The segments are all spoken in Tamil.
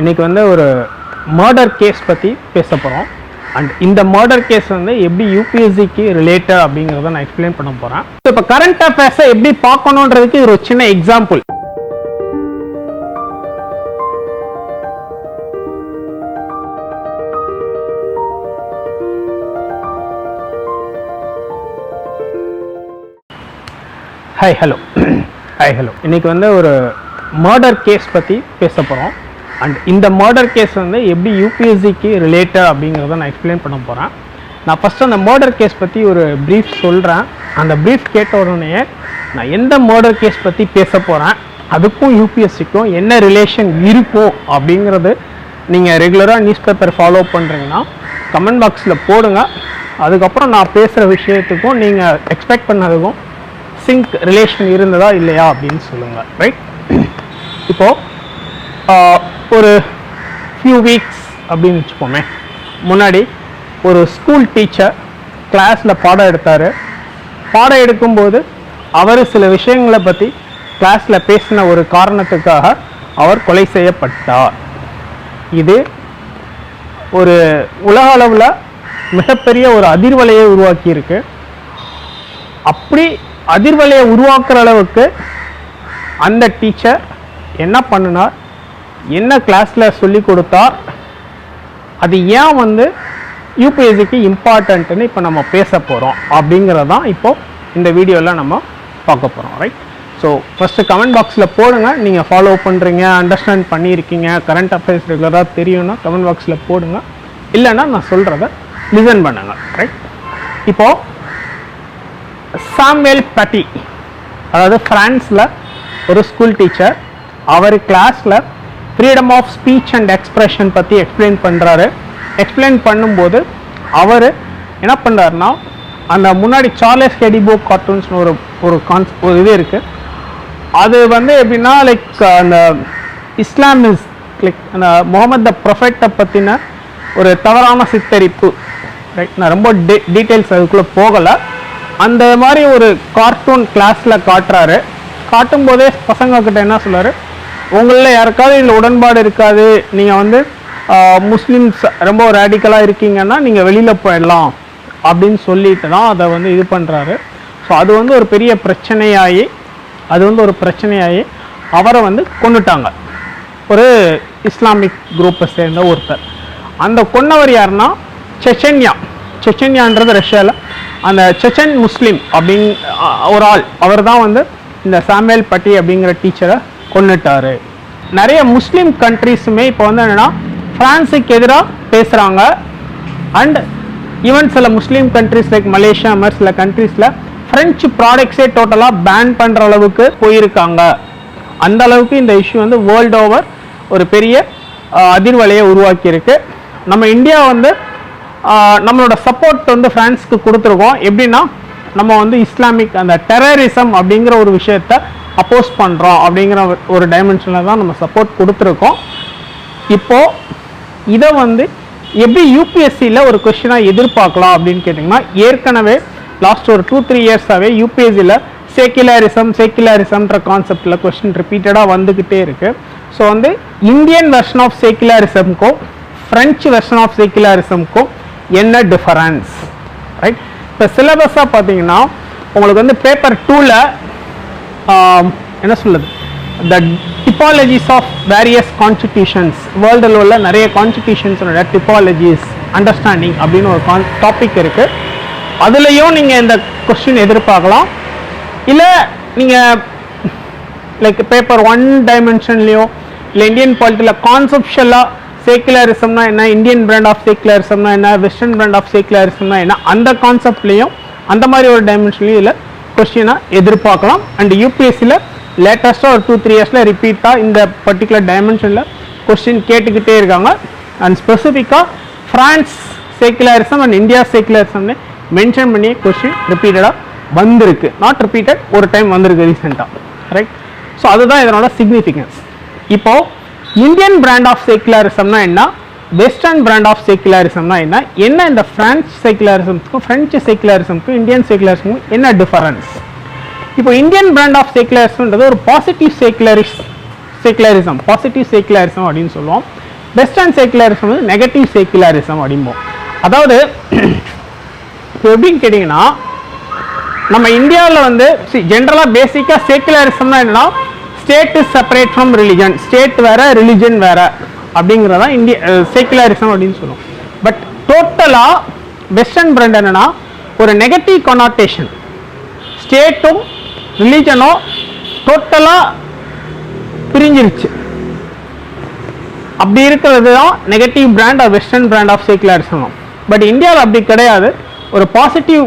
இன்னைக்கு வந்து ஒரு மர்டர் கேஸ் பற்றி பேச போகிறோம். அண்ட் இந்த மர்டர் கேஸ் வந்து எப்படி யூபிஎஸ்சிக்கு ரிலேட்டட் அப்படிங்கிறத நான் எக்ஸ்பிளைன் பண்ண போகிறேன். ஸோ இப்போ கரண்ட் அஃபேர்ஸை எப்படி பார்க்கணுன்றதுக்கு இது ஒரு சின்ன எக்ஸாம்பிள். ஹாய் ஹலோ இன்னைக்கு வந்து ஒரு மர்டர் கேஸ் பற்றி பேச போகிறோம். அண்ட் இந்த மர்டர் கேஸ் வந்து எப்படி யூபிஎஸ்சிக்கு ரிலேட்டட் அப்படிங்கிறத நான் எக்ஸ்பிளைன் பண்ண போகிறேன். நான் ஃபஸ்ட்டு அந்த மர்டர் கேஸ் பற்றி ஒரு ப்ரீஃப் சொல்கிறேன். அந்த ப்ரீஃப் கேட்ட உடனே நான் எந்த மர்டர் கேஸ் பற்றி பேச போகிறேன், அதுக்கும் யூபிஎஸ்சிக்கும் என்ன ரிலேஷன் இருக்கும் அப்படிங்கிறது நீங்கள் ரெகுலராக நியூஸ் பேப்பர் ஃபாலோ பண்ணுறீங்கன்னா கமெண்ட் பாக்ஸில் போடுங்க. அதுக்கப்புறம் நான் பேசுகிற விஷயத்துக்கும் நீங்கள் எக்ஸ்பெக்ட் பண்ணதுக்கும் சிங்க் ரிலேஷன் இருந்ததா இல்லையா அப்படின்னு சொல்லுங்கள். ரைட், இப்போது ஒரு ஃபியூ வீக்ஸ் அப்படின்னு வச்சுப்போமே, முன்னாடி ஒரு ஸ்கூல் டீச்சர் கிளாஸில் பாடம் எடுத்தார். பாடம் எடுக்கும்போது அவர் சில விஷயங்களை பற்றி கிளாஸில் பேசின ஒரு காரணத்துக்காக அவர் கொலை செய்யப்பட்டார். இது ஒரு உலக அளவில் மிகப்பெரிய ஒரு அதிர்வலையை உருவாக்கியிருக்கு. அப்படி அதிர்வலையை உருவாக்குற அளவுக்கு அந்த டீச்சர் என்ன பண்ணினார், என்ன கிளாஸில் சொல்லி கொடுத்தார், அது ஏன் வந்து யூபிஎஸ்சிக்கு இம்பார்ட்டன்ட்னு இப்போ நம்ம பேச போகிறோம் அப்படிங்கிறதான் இப்போது இந்த வீடியோவில் நம்ம பார்க்க போகிறோம். ரைட், ஸோ ஃபஸ்ட்டு கமெண்ட் பாக்ஸில் போடுங்க. நீங்கள் ஃபாலோ பண்ணுறீங்க, அண்டர்ஸ்டாண்ட் பண்ணியிருக்கீங்க, கரண்ட் அஃபேர்ஸ் ரெகுலராக தெரியும்னா கமெண்ட் பாக்ஸில் போடுங்க. இல்லைன்னா நான் சொல்கிறத லிசன் பண்ணுங்க. ரைட், இப்போது சாமுவேல் பட்டி, அதாவது ஃப்ரான்ஸில் ஒரு ஸ்கூல் டீச்சர், அவர் கிளாஸில் freedom of speech and expression பற்றி எக்ஸ்பிளைன் பண்ணுறாரு. எக்ஸ்பிளைன் பண்ணும்போது அவர் என்ன பண்ணுறாருன்னா, அந்த முன்னாடி சார்லஸ் ஹெடிபோ கார்ட்டூன்ஸ்னு ஒரு இது இருக்குது. அது வந்து எப்படின்னா லைக் அந்த இஸ்லாமிஸ் லைக் அந்த முகமது த ப்ரொஃபெட்டை பற்றின ஒரு தவறான சித்தரிப்பு. ரைட், நான் ரொம்ப டீட்டெயில்ஸ் அதுக்குள்ளே போகலை. அந்த மாதிரி ஒரு கார்ட்டூன் கிளாஸில் காட்டுறாரு. காட்டும் போதே பசங்கக்கிட்ட என்ன சொல்கிறாரு, உங்களில் யாருக்காவது இதில் உடன்பாடு இருக்காது, நீங்கள் வந்து முஸ்லீம்ஸ் ரொம்ப ரேடிக்கலாக இருக்கீங்கன்னா நீங்கள் வெளியில் போயிடலாம் அப்படின்னு சொல்லிட்டு தான் அதை வந்து இது பண்ணுறாரு. ஸோ அது வந்து ஒரு பெரிய பிரச்சனையாகி அவரை வந்து கொண்டுட்டாங்க, ஒரு இஸ்லாமிக் குரூப்பை சேர்ந்த ஒருத்தர். அந்த கொன்னவர் யாருன்னா செச்சன்யான்றது ரஷ்யாவில் அந்த செச்சன் முஸ்லீம் அப்படின்னு ஒரு ஆள், அவர் தான் வந்து இந்த சாமுவேல் பட்டி அப்படிங்கிற டீச்சரை கொன்னுட்டார். நிறைய முஸ்லீம் கண்ட்ரீஸுமே இப்போ வந்து என்னென்னா ஃப்ரான்ஸுக்கு எதிராக பேசுகிறாங்க. அண்ட் ஈவன் சில முஸ்லீம் கண்ட்ரீஸ் லைக் மலேசியா மாதிரி சில கண்ட்ரீஸில் ஃப்ரெஞ்சு ப்ராடக்ட்ஸே டோட்டலாக பேன் பண்ணுற அளவுக்கு போயிருக்காங்க. அந்த அளவுக்கு இந்த இஷ்யூ வந்து வேர்ல்டு ஓவர் ஒரு பெரிய அதிர்வலையை உருவாக்கியிருக்கு. நம்ம இந்தியா வந்து நம்மளோட சப்போர்ட் வந்து ஃப்ரான்ஸுக்கு கொடுத்துருக்கோம். எப்படின்னா நம்ம வந்து இஸ்லாமிக் அந்த டெரரிசம் அப்படிங்கிற ஒரு விஷயத்தை அப்போஸ் பண்ணுறோம் அப்படிங்கிற ஒரு டைமென்ஷனில் தான் நம்ம சப்போர்ட் கொடுத்துருக்கோம். இப்போது இதை வந்து எப்படி யூபிஎஸ்சியில் ஒரு கொஸ்டினாக எதிர்பார்க்கலாம் அப்படின்னு கேட்டிங்கன்னா, ஏற்கனவே லாஸ்ட் ஒரு 2-3 இயர்ஸாகவே யூபிஎஸ்சியில் செக்குலரிசம்ன்ற கான்செப்டில் கொஸ்டின் ரிப்பீட்டடாக வந்துக்கிட்டே இருக்குது. ஸோ வந்து இந்தியன் வெர்ஷன் ஆஃப் செக்குலரிசம்க்கும் ஃப்ரெஞ்சு வெர்ஷன் ஆஃப் செக்குலரிசம்க்கும் என்ன டிஃபரன்ஸ்? ரைட், இப்போ சிலபஸாக பார்த்தீங்கன்னா உங்களுக்கு வந்து பேப்பர் 2ல் என்ன சொல்லுது, த டிபாலஜிஸ் ஆஃப் வேரியஸ் கான்ஸ்டிடியூஷன்ஸ், வேர்ல்டில் உள்ள நிறைய கான்ஸ்டிடியூஷன்ஸோட டிபாலஜிஸ் அண்டர்ஸ்டாண்டிங் அப்படின்னு ஒரு டாபிக் இருக்குது. அதுலேயும் நீங்கள் இந்த கொஸ்டின் எதிர்பார்க்கலாம். இல்லை நீங்கள் லைக் பேப்பர் 1 டைமென்ஷன்லேயோ இல்லை இந்தியன் பாலிட்டியில் கான்செப்ஷுவலாக செக்குலரிசம்னா என்ன, இந்தியன் பிராண்ட் ஆஃப் செக்குலரிசம்னா என்ன, வெஸ்டர்ன் பிராண்ட் ஆஃப் செக்குலரிசம்னா என்ன, அந்த கான்செப்ட்லேயும் அந்த மாதிரி ஒரு டைமென்ஷன்லையும் இதில் கொஸ்டினாக எதிர்பார்க்கலாம். அண்ட் யூபிஎஸ்சியில் லேட்டஸ்ட்டாக ஒரு 2-3 இயர்ஸில் ரிப்பீட்டாக இந்த பர்டிகுலர் டைமென்ஷனில் கொஸ்டின் கேட்டுக்கிட்டே இருக்காங்க. அண்ட் ஸ்பெசிஃபிக்காக ஃப்ரான்ஸ் செக்குலரிசம் அண்ட் இந்தியா செக்குலரிசம்னு மென்ஷன் பண்ணி கொஸ்டின் ரிப்பீட்டடாக வந்திருக்கு. நாட் ரிப்பீட்டட், ஒரு டைம் வந்திருக்கு ரீசெண்டாக. ரைட், ஸோ அதுதான் இதனோட சிக்னிஃபிகன்ஸ். இப்போது இந்தியன் பிராண்ட் ஆஃப் செக்குலரிசம்னா என்ன, வெஸ்டர்ன் பிராண்ட் ஆஃப் செக்குலரிசம்னா என்ன இந்த ஃப்ரான்ஸ் செக்குலரிசம்க்கும் ஃப்ரெஞ்சு செக்குலரிசம்க்கும் இந்தியன் செக்குலரிசம்க்கும் என்ன டிஃபரன்ஸ்? இப்போ இந்தியன் பிராண்ட் ஆஃப் செக்குலரிசம்ன்றது ஒரு பாசிட்டிவ் செக்குலரிசம் அப்படின்னு சொல்லுவோம். வெஸ்டர்ன் செக்குலரிசம் வந்து நெகட்டிவ் செக்குலரிசம் அப்படிம்போம். அதாவது இப்போ எப்படின்னு கேட்டிங்கன்னா, நம்ம இந்தியாவில் வந்து ஜென்ரலாக பேசிக்காக செக்குலரிசம்னா என்னன்னா, state is separate from religion, state வேற ரிலிஜன் வேற அப்படிங்கிறதான் செக்குலரிசம் அப்படின்னு சொல்லுவோம். பட் டோட்டலாக வெஸ்டர்ன் பிராண்ட் என்னன்னா ஒரு நெகட்டிவ் கொனாட்டேஷன், ஸ்டேட்டும் ரிலிஜனும் டோட்டலாக பிரிஞ்சிருச்சு. அப்படி இருக்கிறது தான் negative brand or western brand of secularism. But இந்தியாவில் அப்படி கிடையாது, ஒரு பாசிட்டிவ்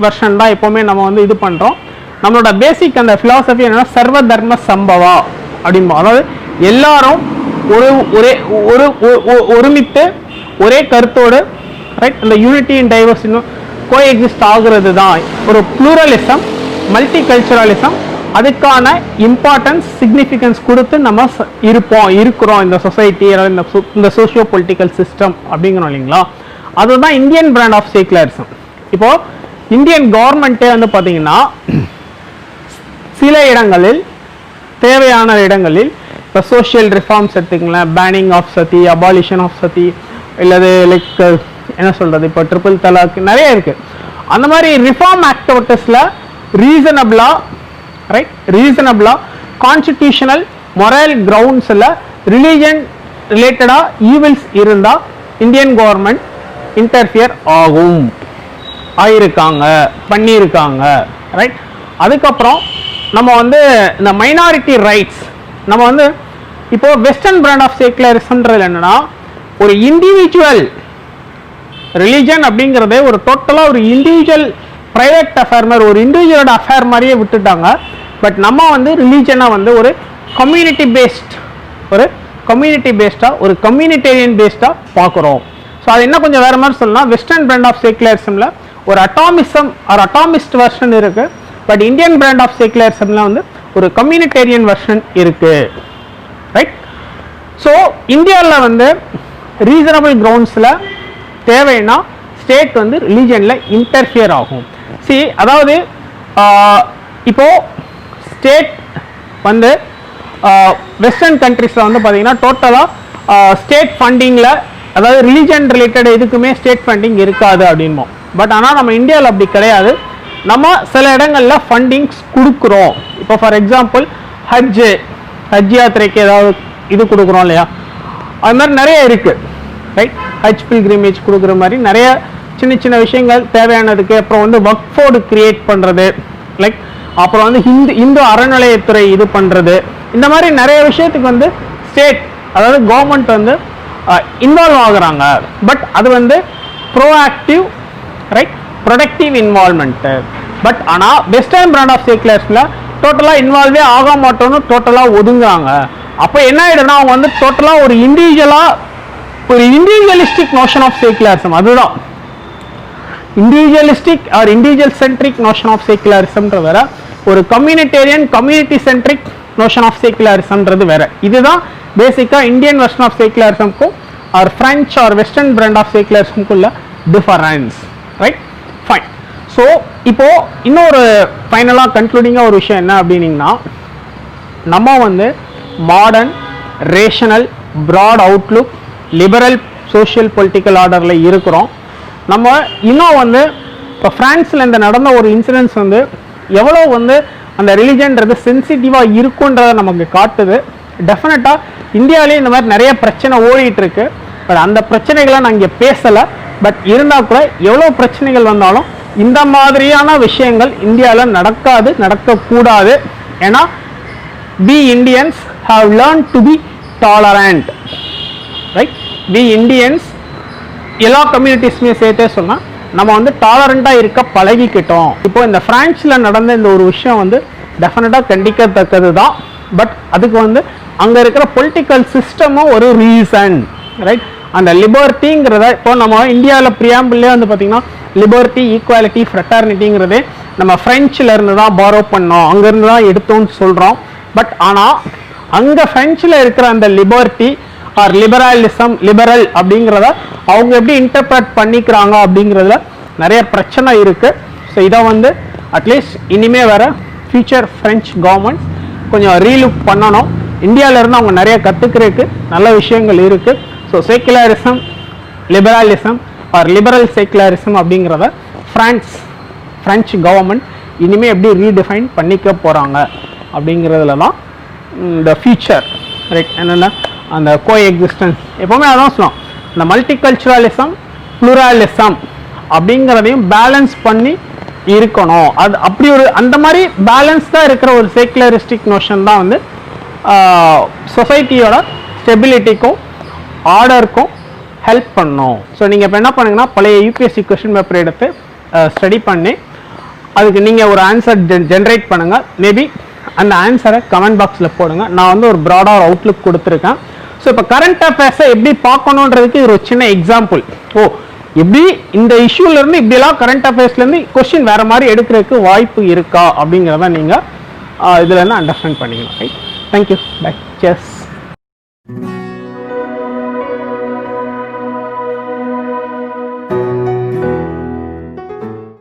வெர்ஷன் தான் எப்போவுமே நம்ம வந்து இது பண்ணுறோம். நம்மளோட பேசிக் அந்த ஃபிலாசபி என்னன்னா சர்வ தர்ம சம்பவா அப்படின்போம். அதாவது எல்லாரும் ஒருமித்து ஒரே கருத்தோடு ரைட் அந்த unity and diversity coexist ஆகுறது தான் ஒரு ப்ளூரலிசம், மல்டி கல்ச்சுரலிசம். அதுக்கான இம்பார்ட்டன்ஸ் சிக்னிஃபிகன்ஸ் கொடுத்து நம்ம இருக்கிறோம் இந்த சொசைட்டி, இந்த சோஷியோ பொலிட்டிக்கல் சிஸ்டம் அப்படிங்கிறோம் இல்லைங்களா. அதுதான் இந்தியன் பிராண்ட் ஆஃப் செக்குலரிசம். இப்போ இந்தியன் கவர்மெண்ட்டே வந்து பார்த்தீங்கன்னா சில இடங்களில் தேவையான இடங்களில் இப்போ சோஷியல் ரிஃபார்ம்ஸ் எடுத்துக்கலாம், பேனிங் ஆஃப் சதி, அபாலிஷன் ஆஃப் சதி, இல்லது லைக் என்ன சொல்கிறது, இப்போ ட்ரிபிள் தலாக் நிறைய இருக்குது. அந்த மாதிரி ரிஃபார்ம் ஆக்டிவிட்டீஸில் ரீசனபிளாக கான்ஸ்டிடியூஷனல் மொரல் கிரவுண்ட்ஸில் ரிலீஜன் ரிலேட்டடாக ஈவில்ஸ் இருந்தால் இந்தியன் கவர்மெண்ட் இன்டர்ஃபியர் பண்ணியிருக்காங்க ரைட். அதுக்கப்புறம் நம்ம வந்து இந்த மைனாரிட்டி ரைட்ஸ் நம்ம வந்து இப்போ வெஸ்டர்ன் பிராண்ட் ஆஃப் செக்குலரிசம்ன்றது என்னன்னா ஒரு இண்டிவிஜுவல் ரிலிஜன் அப்படிங்கிறதே ஒரு டோட்டலாக ஒரு இண்டிவிஜுவல் ப்ரைவேட் அஃபேர் மாதிரி, ஒரு இண்டிவிஜுவலோட அஃபேர் மாதிரியே விட்டுட்டாங்க. பட் நம்ம வந்து ரிலீஜனை வந்து ஒரு கம்யூனிட்டி பேஸ்டாக ஒரு கம்யூனிட்டேரியன் பேஸ்டாக பார்க்குறோம். ஸோ அது என்ன கொஞ்சம் வேறு மாதிரி சொல்லலாம். வெஸ்டர்ன் பிராண்ட் ஆஃப் செக்குலரிசமில் ஒரு அட்டாமிஸ்ட் வெர்ஷன் இருக்குது. பட் இந்தியன் பிராண்ட் ஆஃப் செக்குலரிசமில் வந்து ஒரு கம்யூனிட்டேரியன் வெர்ஷன் இருக்குது ரைட். ஸோ இந்தியாவில் வந்து ரீசனபிள் கிரவுண்ட்ஸில் தேவைன்னா ஸ்டேட் வந்து ரிலீஜனில் இன்டர்ஃபியர் ஆகும். அதாவது இப்போது ஸ்டேட் வந்து வெஸ்டர்ன் கண்ட்ரிஸில் வந்து பார்த்தீங்கன்னா டோட்டலாக ஸ்டேட் ஃபண்டிங்கில், அதாவது ரிலீஜன் ரிலேட்டட் எதுக்குமே ஸ்டேட் ஃபண்டிங் இருக்காது அப்படின்போம். பட் ஆனால் நம்ம இந்தியாவில் அப்படி கிடையாது. நம்ம சில இடங்களில் ஃபண்டிங்ஸ் கொடுக்குறோம். இப்போ ஃபார் எக்ஸாம்பிள் ஹஜ் யாத்திரைக்கு ஏதாவது இது கொடுக்குறோம் இல்லையா, அது மாதிரி நிறைய இருக்குது ரைட். ஹஜ் பில்கிரிமேஜ் கொடுக்குற மாதிரி நிறைய சின்ன சின்ன விஷயங்கள் தேவையானதுக்கு. அப்புறம் வந்து வக்ஃப் போர்டு கிரியேட் பண்ணுறது லைக், அப்புறம் வந்து இந்து அறநிலையத்துறை இது பண்ணுறது, இந்த மாதிரி நிறைய விஷயத்துக்கு வந்து ஸ்டேட் அதாவது கவர்மெண்ட் வந்து இன்வால்வ் ஆகுறாங்க. பட் அது வந்து proactive right, productive involvement. But ஆனால் வெஸ்டர்ன் பிராண்ட் ஆஃப் செக்குலரிசமில் டோட்டலாக இன்வால்வே ஆக மாட்டோன்னு டோட்டலாக ஒதுங்குறாங்க. அப்போ என்ன ஆகிடும்னா அவங்க வந்து டோட்டலாக ஒரு இண்டிவிஜுவலிஸ்டிக் நோஷன் ஆஃப் செக்குலரிசம், அதுதான் individualistic or individual centric notion of செக்குலரிசம்ன்ற வேற, ஒரு communitarian community centric notion of செக்குலரிசம்ன்றது வேற. இதுதான் பேசிக்காக இந்தியன் வெர்ஷன் ஆஃப் செக்குலரிசம்க்கும் or French or western brand of செக்குலரிசம்க்குள்ள டிஃபரன்ஸ் ரைட். ஃபைன். ஸோ இப்போது இன்னொரு ஃபைனலாக கன்க்ளூடிங்காக ஒரு விஷயம் என்ன அப்படின்னீங்கன்னா, நம்ம வந்து modern rational broad outlook liberal social political ஆர்டரில் இருக்கிறோம். நம்ம இன்னும் வந்து இப்போ ஃப்ரான்ஸில் இந்த நடந்த ஒரு இன்சிடென்ட்ஸ் வந்து எவ்வளோ வந்து அந்த ரிலிஜன்றது சென்சிட்டிவாக இருக்குன்றதை நமக்கு காட்டுது. டெஃபினட்டாக இந்தியாவிலே இந்த மாதிரி நிறைய பிரச்சனை ஓடிட்டுருக்கு. பட் அந்த பிரச்சனைகளை நான் இங்கே பேசலை. பட் இருந்தால் கூட எவ்வளோ பிரச்சனைகள் வந்தாலும் இந்த மாதிரியான விஷயங்கள் இந்தியாவில் நடக்கக்கூடாது. ஏன்னா we Indians have learned to be tolerant right. we Indians எல்லா கம்யூனிட்டிஸுமே சேர்த்தே சொன்னால் நம்ம வந்து டாலரண்ட்டாக இருக்க பழகிக்கிட்டோம். இப்போ இந்த ஃப்ரான்ஸில் நடந்த இந்த ஒரு விஷயம் வந்து டெஃபினட்டாக கண்டிக்கத்தக்கது தான். பட் அதுக்கு வந்து அங்கே இருக்கிற பொலிட்டிக்கல் சிஸ்டமும் ஒரு ரீசன் ரைட். அந்த லிபர்ட்டிங்கிறத இப்போ நம்ம இந்தியாவில் ப்ரியாம்பிள்லே வந்து பார்த்திங்கன்னா லிபர்ட்டி, ஈக்குவாலிட்டி, ஃப்ரெட்டர்னிட்டிங்கிறதே நம்ம ஃப்ரெஞ்சில் இருந்து தான் பாரோ பண்ணோம், அங்கேருந்து தான் எடுத்தோம்னு சொல்கிறோம். பட் ஆனால் அங்கே ஃப்ரெஞ்சில் இருக்கிற அந்த லிபர்ட்டி ஆர் லிபரல் அப்படிங்கிறத அவங்க எப்படி இன்டர்பிரட் பண்ணிக்கிறாங்க அப்படிங்கிறதுல நிறைய பிரச்சனை இருக்குது. ஸோ இதை வந்து அட்லீஸ்ட் இனிமேல் வர ஃபியூச்சர் ஃப்ரெஞ்ச் கவர்மெண்ட்ஸ் கொஞ்சம் ரீலுக் பண்ணணும். இந்தியாவிலேருந்து அவங்க நிறைய கற்றுக்கிறதுக்கு நல்ல விஷயங்கள் இருக்குது. So secularism, liberalism or liberal secularism அப்படிங்கிறத ஃப்ரெஞ்சு கவர்மெண்ட் இனிமேல் எப்படி ரீடிஃபைன் பண்ணிக்க போகிறாங்க அப்படிங்கிறதுல தான் இந்த ஃபியூச்சர் ரைட் என்னென்ன அந்த கோ எக்ஸிஸ்டன்ஸ் எப்போவுமே அதான் சொல்லலாம். இந்த மல்டிகல்ச்சுரலிசம், ப்ளூரலிசம் அப்படிங்கிறதையும் பேலன்ஸ் பண்ணி இருக்கணும். அது அப்படி ஒரு அந்த மாதிரி பேலன்ஸ்டாக இருக்கிற ஒரு செக்குலரிஸ்டிக் நோஷன் தான் வந்து சொசைட்டியோட ஸ்டெபிலிட்டிக்கும் ஆர்டருக்கும் ஹெல்ப் பண்ணும். ஸோ நீங்கள் இப்போ என்ன பண்ணுங்கன்னா பழைய யூபிஎஸ்சி கொஷின் பேப்பர் எடுத்து ஸ்டடி பண்ணி அதுக்கு நீங்கள் ஒரு ஆன்சர் ஜென்ரேட் பண்ணுங்கள். மேபி அந்த ஆன்சரை கமெண்ட் பாக்ஸில் போடுங்க. நான் வந்து ஒரு ப்ராடாக அவுட்லுக் கொடுத்துருக்கேன். ஸோ இப்போ கரண்ட் அஃபேர்ஸை எப்படி பார்க்கணுன்றதுக்கு இது ஒரு சின்ன எக்ஸாம்பிள். எப்படி இந்த இஷ்யூலேருந்து இப்படியெல்லாம் கரண்ட் அஃபேர்ஸ்லேருந்து கொஸ்டின் வேறு மாதிரி எடுக்கிறதுக்கு வாய்ப்பு இருக்கா அப்படிங்கிறத நீங்கள் இதில் அண்டர்ஸ்டாண்ட் பண்ணிக்கணும். Right, thank you, bye, chess.